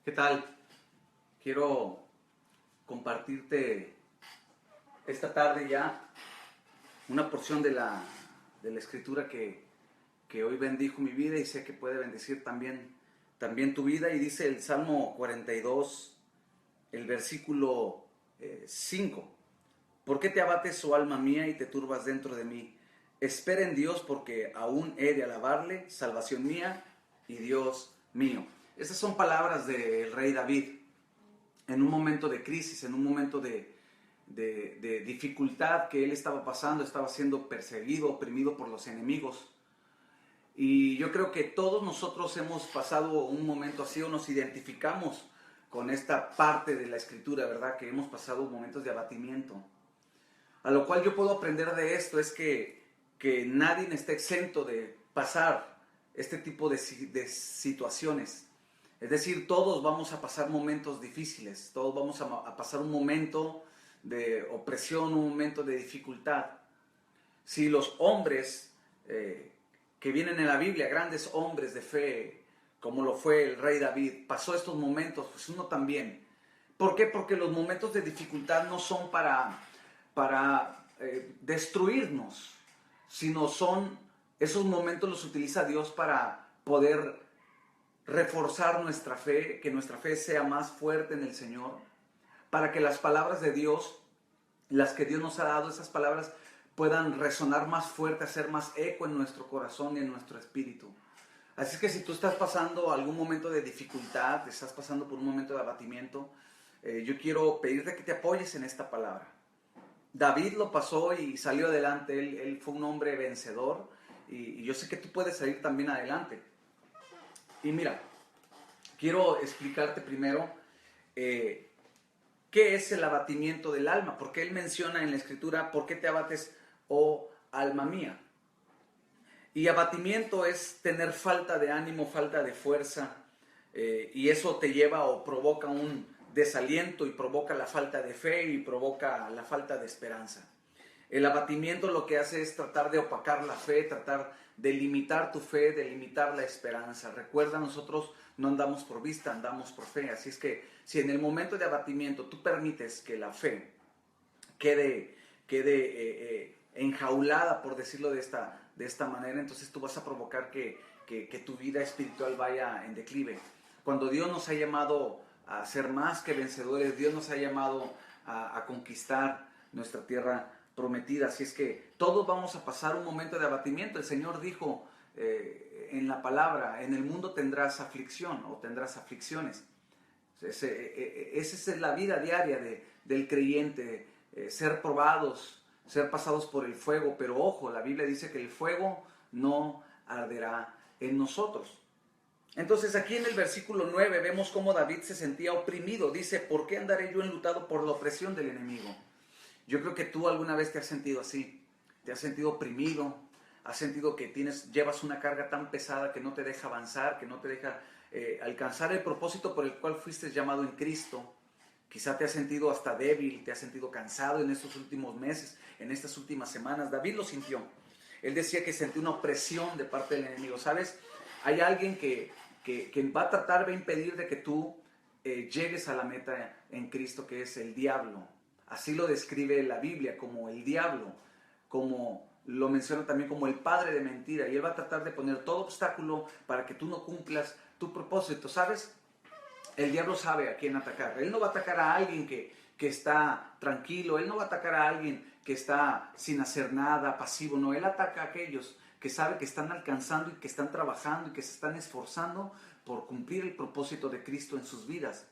¿Qué tal? Quiero compartirte esta tarde ya una porción de la escritura que hoy bendijo mi vida y sé que puede bendecir también tu vida. Y dice el Salmo 42, el versículo 5. ¿Por qué te abates, oh alma mía, y te turbas dentro de mí? Espera en Dios, porque aún he de alabarle, salvación mía y Dios mío. Esas son palabras del rey David en un momento de crisis, en un momento de dificultad que él estaba pasando. Estaba siendo perseguido, oprimido por los enemigos. Y yo creo que todos nosotros hemos pasado un momento así, o nos identificamos con esta parte de la escritura, ¿verdad? Que hemos pasado momentos de abatimiento. A lo cual yo puedo aprender de esto es que nadie está exento de pasar este tipo de situaciones. Es decir, todos vamos a pasar momentos difíciles, todos vamos a pasar un momento de opresión, un momento de dificultad. Si los hombres que vienen en la Biblia, grandes hombres de fe, como lo fue el rey David, pasó estos momentos, pues uno también. ¿Por qué? Porque los momentos de dificultad no son para destruirnos, sino esos momentos los utiliza Dios para poder reforzar nuestra fe, que nuestra fe sea más fuerte en el Señor, para que las palabras de Dios, las que Dios nos ha dado, esas palabras puedan resonar más fuerte, hacer más eco en nuestro corazón y en nuestro espíritu. Así que si tú estás pasando algún momento de dificultad, estás pasando por un momento de abatimiento, yo quiero pedirte que te apoyes en esta palabra. David lo pasó y salió adelante. Él fue un hombre vencedor y yo sé que tú puedes salir también adelante. Y mira, quiero explicarte primero qué es el abatimiento del alma, porque él menciona en la escritura: ¿por qué te abates, oh alma mía? Y abatimiento es tener falta de ánimo, falta de fuerza, y eso te lleva o provoca un desaliento y provoca la falta de fe y provoca la falta de esperanza. El abatimiento lo que hace es tratar de opacar la fe, tratar de limitar tu fe, de limitar la esperanza. Recuerda, nosotros no andamos por vista, andamos por fe. Así es que si en el momento de abatimiento tú permites que la fe quede enjaulada, por decirlo de esta manera, entonces tú vas a provocar que tu vida espiritual vaya en declive. Cuando Dios nos ha llamado a ser más que vencedores, Dios nos ha llamado a conquistar nuestra tierra prometida. Así es que todos vamos a pasar un momento de abatimiento. El Señor dijo en la palabra: en el mundo tendrás aflicción o tendrás aflicciones. Esa es la vida diaria del creyente, ser probados, ser pasados por el fuego. Pero ojo, la Biblia dice que el fuego no arderá en nosotros. Entonces aquí en el versículo 9 vemos cómo David se sentía oprimido. Dice: ¿por qué andaré yo enlutado por la opresión del enemigo? Yo creo que tú alguna vez te has sentido así, te has sentido oprimido, has sentido que llevas una carga tan pesada que no te deja avanzar, que no te deja alcanzar el propósito por el cual fuiste llamado en Cristo. Quizá te has sentido hasta débil, te has sentido cansado en estos últimos meses, en estas últimas semanas. David lo sintió. Él decía que sentía una opresión de parte del enemigo. ¿Sabes? Hay alguien que va a impedir de que tú llegues a la meta en Cristo, que es el diablo. Así lo describe la Biblia, como el diablo, como lo menciona también como el padre de mentira. Y él va a tratar de poner todo obstáculo para que tú no cumplas tu propósito. ¿Sabes? El diablo sabe a quién atacar. Él no va a atacar a alguien que está tranquilo. Él no va a atacar a alguien que está sin hacer nada, pasivo. No, él ataca a aquellos que saben que están alcanzando y que están trabajando y que se están esforzando por cumplir el propósito de Cristo en sus vidas.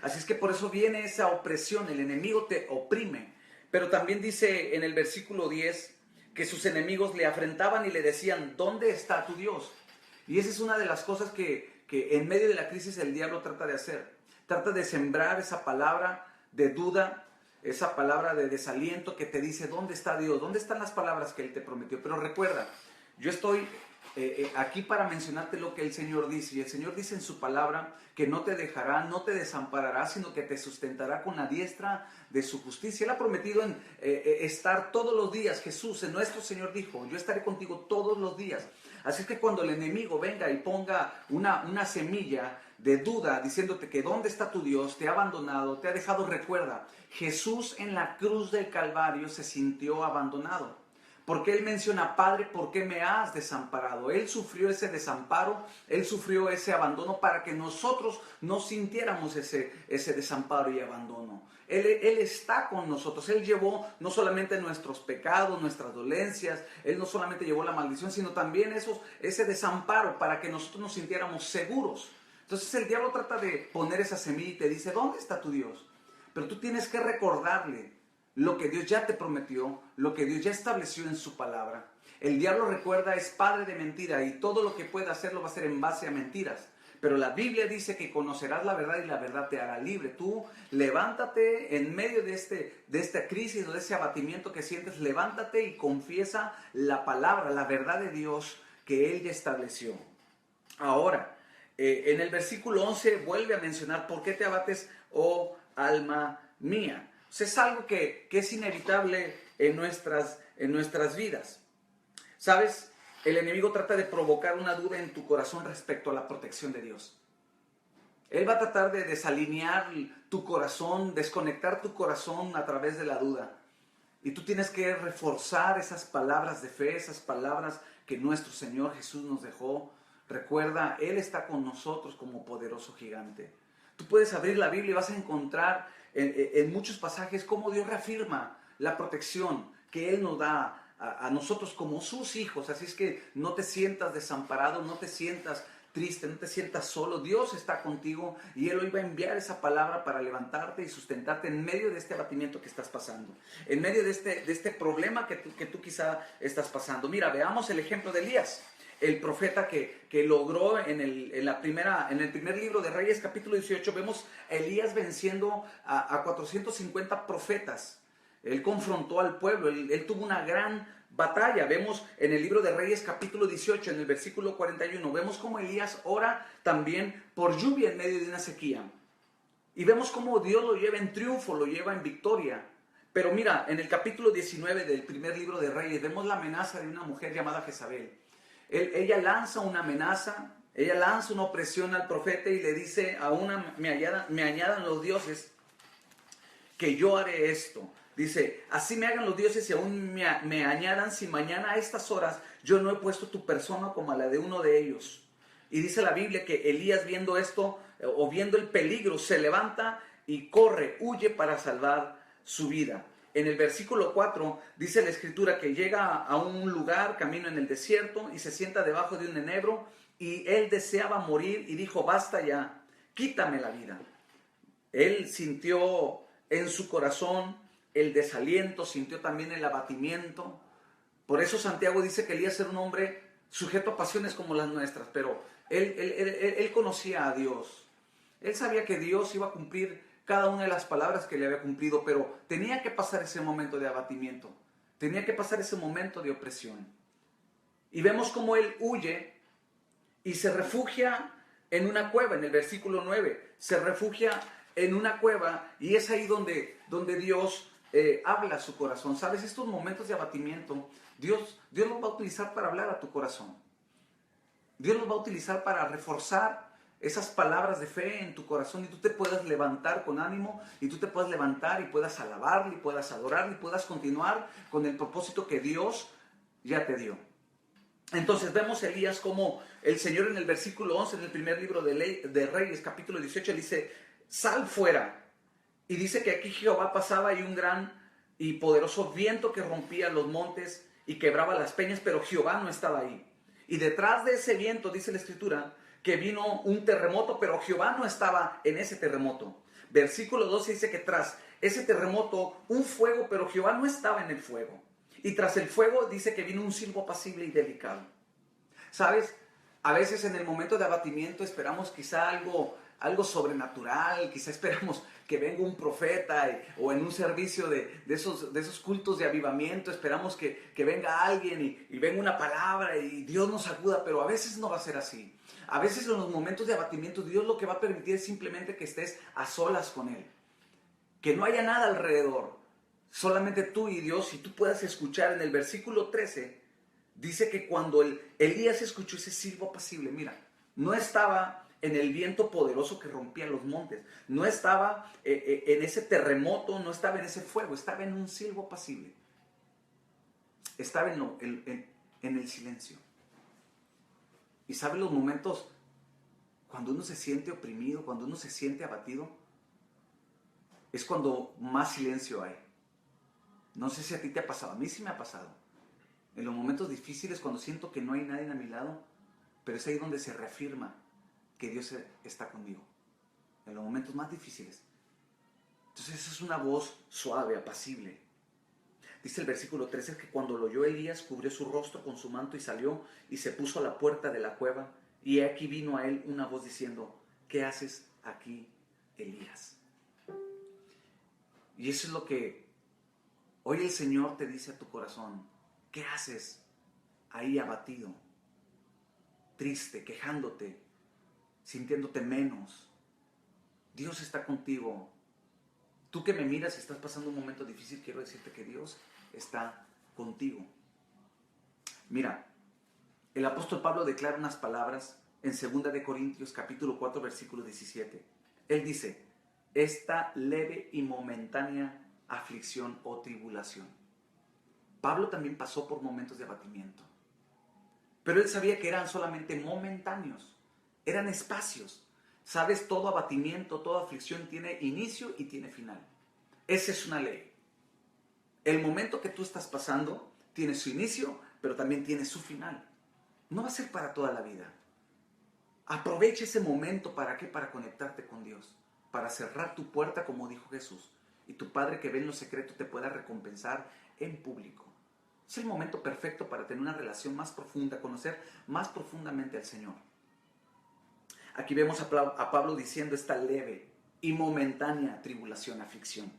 Así es que por eso viene esa opresión. El enemigo te oprime. Pero también dice en el versículo 10 que sus enemigos le afrentaban y le decían: ¿dónde está tu Dios? Y esa es una de las cosas que en medio de la crisis el diablo trata de hacer. Trata de sembrar esa palabra de duda, esa palabra de desaliento que te dice: ¿dónde está Dios? ¿Dónde están las palabras que Él te prometió? Pero recuerda, yo estoy aquí para mencionarte lo que el Señor dice. Y el Señor dice en su palabra que no te dejará, no te desamparará, sino que te sustentará con la diestra de su justicia. Él ha prometido estar todos los días. Jesús, en nuestro Señor, dijo: yo estaré contigo todos los días, Así es que cuando el enemigo venga y ponga una semilla de duda diciéndote que dónde está tu Dios, te ha abandonado, te ha dejado, recuerda, Jesús en la cruz del Calvario se sintió abandonado. Porque Él menciona, Padre, ¿por qué me has desamparado? Él sufrió ese desamparo, Él sufrió ese abandono para que nosotros no sintiéramos ese desamparo y abandono. Él está con nosotros, Él llevó no solamente nuestros pecados, nuestras dolencias, Él no solamente llevó la maldición, sino también ese desamparo para que nosotros nos sintiéramos seguros. Entonces el diablo trata de poner esa semilla y te dice, ¿dónde está tu Dios? Pero tú tienes que recordarle lo que Dios ya te prometió, lo que Dios ya estableció en su palabra. El diablo, recuerda, es padre de mentira y todo lo que pueda hacer lo va a hacer en base a mentiras. Pero la Biblia dice que conocerás la verdad y la verdad te hará libre. Tú levántate en medio de esta crisis o de ese abatimiento que sientes, levántate y confiesa la palabra, la verdad de Dios que Él ya estableció. Ahora, en el versículo 11 vuelve a mencionar, ¿por qué te abates, oh alma mía? O sea, es algo que es inevitable en nuestras vidas. ¿Sabes? El enemigo trata de provocar una duda en tu corazón respecto a la protección de Dios. Él va a tratar de desalinear tu corazón, desconectar tu corazón a través de la duda. Y tú tienes que reforzar esas palabras de fe, esas palabras que nuestro Señor Jesús nos dejó. Recuerda, Él está con nosotros como poderoso gigante. Tú puedes abrir la Biblia y vas a encontrar en muchos pasajes cómo Dios reafirma la protección que Él nos da a nosotros como sus hijos. Así es que no te sientas desamparado, no te sientas triste, no te sientas solo. Dios está contigo y Él hoy va a enviar esa palabra para levantarte y sustentarte en medio de este abatimiento que estás pasando, en medio de este problema que tú quizá estás pasando. Mira, veamos el ejemplo de Elías, el profeta que logró en el primer libro de Reyes, capítulo 18, vemos a Elías venciendo a 450 profetas. Él confrontó al pueblo, él tuvo una gran batalla. Vemos en el libro de Reyes, capítulo 18, en el versículo 41, vemos cómo Elías ora también por lluvia en medio de una sequía. Y vemos cómo Dios lo lleva en triunfo, lo lleva en victoria. Pero mira, en el capítulo 19 del primer libro de Reyes, vemos la amenaza de una mujer llamada Jezabel. Ella lanza una amenaza, ella lanza una opresión al profeta y le dice, me añadan los dioses que yo haré esto. Dice, así me hagan los dioses y aún me añadan si mañana a estas horas yo no he puesto tu persona como a la de uno de ellos. Y dice la Biblia que Elías, viendo esto o viendo el peligro, se levanta y corre, huye para salvar su vida. En el versículo 4 dice la escritura que llega a un lugar, camino en el desierto, y se sienta debajo de un enebro, y él deseaba morir y dijo, basta ya, quítame la vida. Él sintió en su corazón el desaliento, sintió también el abatimiento. Por eso Santiago dice que Elías era un hombre sujeto a pasiones como las nuestras, pero él conocía a Dios. Él sabía que Dios iba a cumplir cada una de las palabras que le había cumplido, pero tenía que pasar ese momento de abatimiento, tenía que pasar ese momento de opresión. Y vemos cómo él huye y se refugia en una cueva, en el versículo 9, se refugia en una cueva, y es ahí donde Dios habla a su corazón. ¿Sabes? Estos momentos de abatimiento, Dios los va a utilizar para hablar a tu corazón. Dios los va a utilizar para reforzar esas palabras de fe en tu corazón, y tú te puedas levantar con ánimo, y tú te puedas levantar y puedas alabarle, y puedas adorarle, y puedas continuar con el propósito que Dios ya te dio. Entonces vemos a Elías como el Señor en el versículo 11, en el primer libro de Reyes, capítulo 18, dice, sal fuera. Y dice que aquí Jehová pasaba y un gran y poderoso viento que rompía los montes y quebraba las peñas, pero Jehová no estaba ahí. Y detrás de ese viento, dice la escritura, que vino un terremoto, pero Jehová no estaba en ese terremoto. Versículo 12 dice que tras ese terremoto, un fuego, pero Jehová no estaba en el fuego. Y tras el fuego dice que vino un silbo apacible y delicado. ¿Sabes? A veces en el momento de abatimiento esperamos quizá algo sobrenatural, quizá esperamos que venga un profeta o en un servicio de esos cultos de avivamiento, esperamos que venga alguien y venga una palabra y Dios nos acuda, pero a veces no va a ser así. A veces en los momentos de abatimiento Dios lo que va a permitir es simplemente que estés a solas con Él, que no haya nada alrededor, solamente tú y Dios, y tú puedas escuchar. En el versículo 13 Dice que cuando Elías escuchó ese silbo apacible, mira, no estaba en el viento poderoso que rompía los montes, no estaba en ese terremoto, no estaba en ese fuego, estaba en un silbo apacible. Estaba en el silencio. Y ¿sabe los momentos cuando uno se siente oprimido, cuando uno se siente abatido? Es cuando más silencio hay. No sé si a ti te ha pasado, a mí sí me ha pasado. En los momentos difíciles, cuando siento que no hay nadie a mi lado, pero es ahí donde se reafirma que Dios está conmigo. En los momentos más difíciles. Entonces esa es una voz suave, apacible. Dice el versículo 13 que cuando lo oyó Elías, cubrió su rostro con su manto y salió y se puso a la puerta de la cueva. Y aquí vino a él una voz diciendo, ¿qué haces aquí, Elías? Y eso es lo que hoy el Señor te dice a tu corazón. ¿Qué haces ahí abatido, triste, quejándote, sintiéndote menos? Dios está contigo. Tú que me miras y estás pasando un momento difícil, quiero decirte que Dios está contigo. Mira, el apóstol Pablo declara unas palabras en 2 de Corintios capítulo 4 versículo 17. Él dice, esta leve y momentánea aflicción o tribulación. Pablo también pasó por momentos de abatimiento, pero él sabía que eran solamente momentáneos, eran espacios. Sabes, todo abatimiento, toda aflicción tiene inicio y tiene final. Esa es una ley. El momento que tú estás pasando tiene su inicio, pero también tiene su final. No va a ser para toda la vida. Aprovecha ese momento, ¿para qué? Para conectarte con Dios, para cerrar tu puerta, como dijo Jesús, y tu Padre que ve en lo secreto te pueda recompensar en público. Es el momento perfecto para tener una relación más profunda, conocer más profundamente al Señor. Aquí vemos a Pablo diciendo esta leve y momentánea tribulación, aflicción.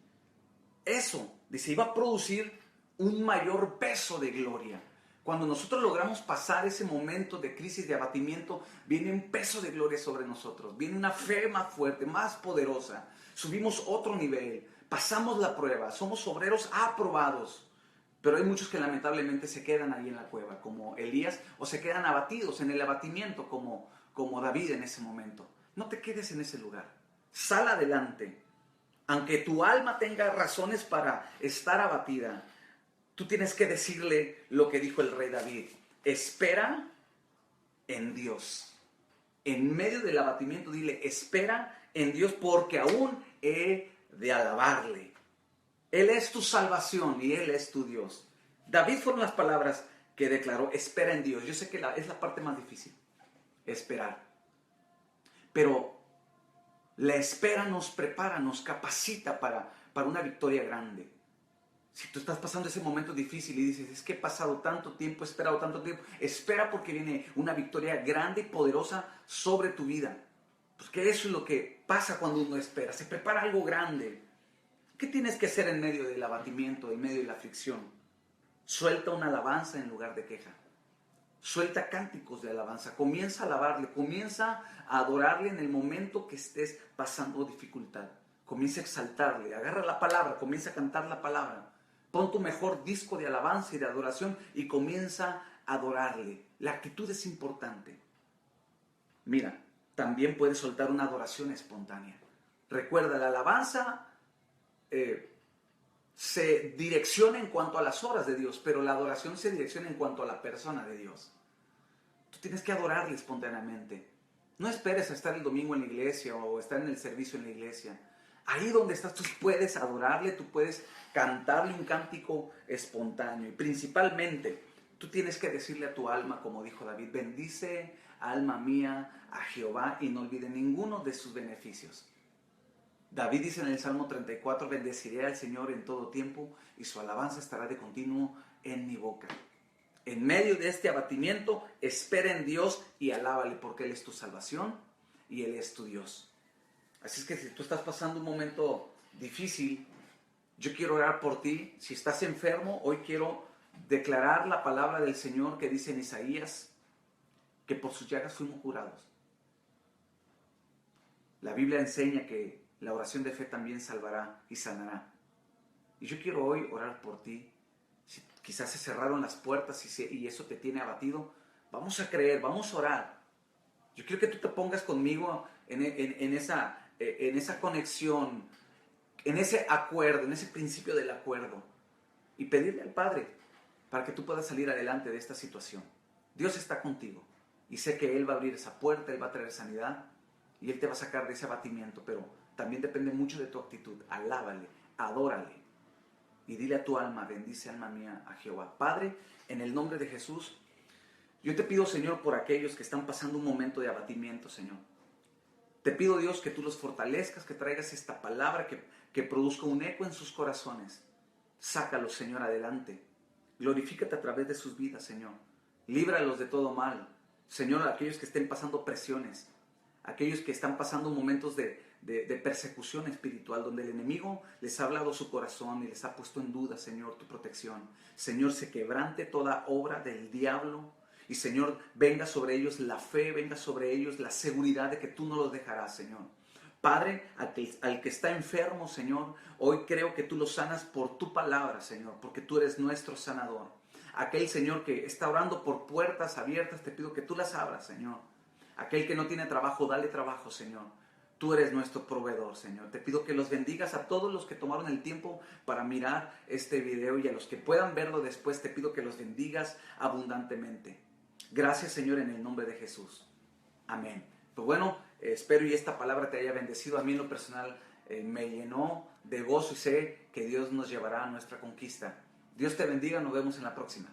Eso, dice, iba a producir un mayor peso de gloria. Cuando nosotros logramos pasar ese momento de crisis, de abatimiento, viene un peso de gloria sobre nosotros. Viene una fe más fuerte, más poderosa. Subimos otro nivel, pasamos la prueba, somos obreros aprobados. Pero hay muchos que lamentablemente se quedan ahí en la cueva, como Elías, o se quedan abatidos en el abatimiento, como David en ese momento. No te quedes en ese lugar. Sal adelante. Aunque tu alma tenga razones para estar abatida, tú tienes que decirle lo que dijo el rey David. Espera en Dios. En medio del abatimiento, dile, espera en Dios porque aún he de alabarle. Él es tu salvación y Él es tu Dios. David fueron las palabras que declaró, espera en Dios. Yo sé que es la parte más difícil, esperar. Pero la espera nos prepara, nos capacita para una victoria grande. Si tú estás pasando ese momento difícil y dices, es que he pasado tanto tiempo, he esperado tanto tiempo, espera porque viene una victoria grande y poderosa sobre tu vida. Porque eso es lo que pasa cuando uno espera, se prepara algo grande. ¿Qué tienes que hacer en medio del abatimiento, en medio de la aflicción? Suelta una alabanza en lugar de queja. Suelta cánticos de alabanza. Comienza a alabarle, comienza a adorarle en el momento que estés pasando dificultad. Comienza a exaltarle, agarra la palabra, comienza a cantar la palabra. Pon tu mejor disco de alabanza y de adoración y comienza a adorarle. La actitud es importante. Mira, también puedes soltar una adoración espontánea. Recuerda, la alabanza se direcciona en cuanto a las obras de Dios, pero la adoración se direcciona en cuanto a la persona de Dios. Tú tienes que adorarle espontáneamente. No esperes a estar el domingo en la iglesia o estar en el servicio en la iglesia. Ahí donde estás, tú puedes adorarle, tú puedes cantarle un cántico espontáneo. Y principalmente, tú tienes que decirle a tu alma, como dijo David, bendice, alma mía, a Jehová y no olvide ninguno de sus beneficios. David dice en el Salmo 34, bendeciré al Señor en todo tiempo y su alabanza estará de continuo en mi boca. En medio de este abatimiento, espera en Dios y alábale porque Él es tu salvación y Él es tu Dios. Así es que si tú estás pasando un momento difícil, yo quiero orar por ti. Si estás enfermo, hoy quiero declarar la palabra del Señor que dice en Isaías que por sus llagas fuimos curados. La Biblia enseña que la oración de fe también salvará y sanará. Y yo quiero hoy orar por ti. quizás se cerraron las puertas y eso te tiene abatido. Vamos a creer, vamos a orar. Yo quiero que tú te pongas conmigo en esa conexión, en ese acuerdo, en ese principio del acuerdo, y pedirle al Padre para que tú puedas salir adelante de esta situación. Dios está contigo y sé que Él va a abrir esa puerta, Él va a traer sanidad y Él te va a sacar de ese abatimiento, pero también depende mucho de tu actitud. Alábale, adórale y dile a tu alma: bendice, alma mía, a Jehová. Padre, en el nombre de Jesús, yo te pido, Señor, por aquellos que están pasando un momento de abatimiento, Señor. Te pido, Dios, que tú los fortalezcas, que traigas esta palabra, que produzca un eco en sus corazones. Sácalos, Señor, adelante. Glorifícate a través de sus vidas, Señor. Líbralos de todo mal. Señor, aquellos que estén pasando presiones, aquellos que están pasando momentos de persecución espiritual, donde el enemigo les ha hablado su corazón y les ha puesto en duda, Señor, tu protección. Señor, se quebrante toda obra del diablo. Y Señor, venga sobre ellos la fe, venga sobre ellos la seguridad de que tú no los dejarás, Señor. Padre, al que está enfermo, Señor, hoy creo que tú lo sanas por tu palabra, Señor, porque tú eres nuestro sanador. Aquel, Señor, que está orando por puertas abiertas, te pido que tú las abras, Señor. Aquel que no tiene trabajo, dale trabajo, Señor. Tú eres nuestro proveedor, Señor. Te pido que los bendigas a todos los que tomaron el tiempo para mirar este video, y a los que puedan verlo después, te pido que los bendigas abundantemente. Gracias, Señor, en el nombre de Jesús. Amén. Pues bueno, espero y esta palabra te haya bendecido. A mí en lo personal me llenó de gozo y sé que Dios nos llevará a nuestra conquista. Dios te bendiga, nos vemos en la próxima.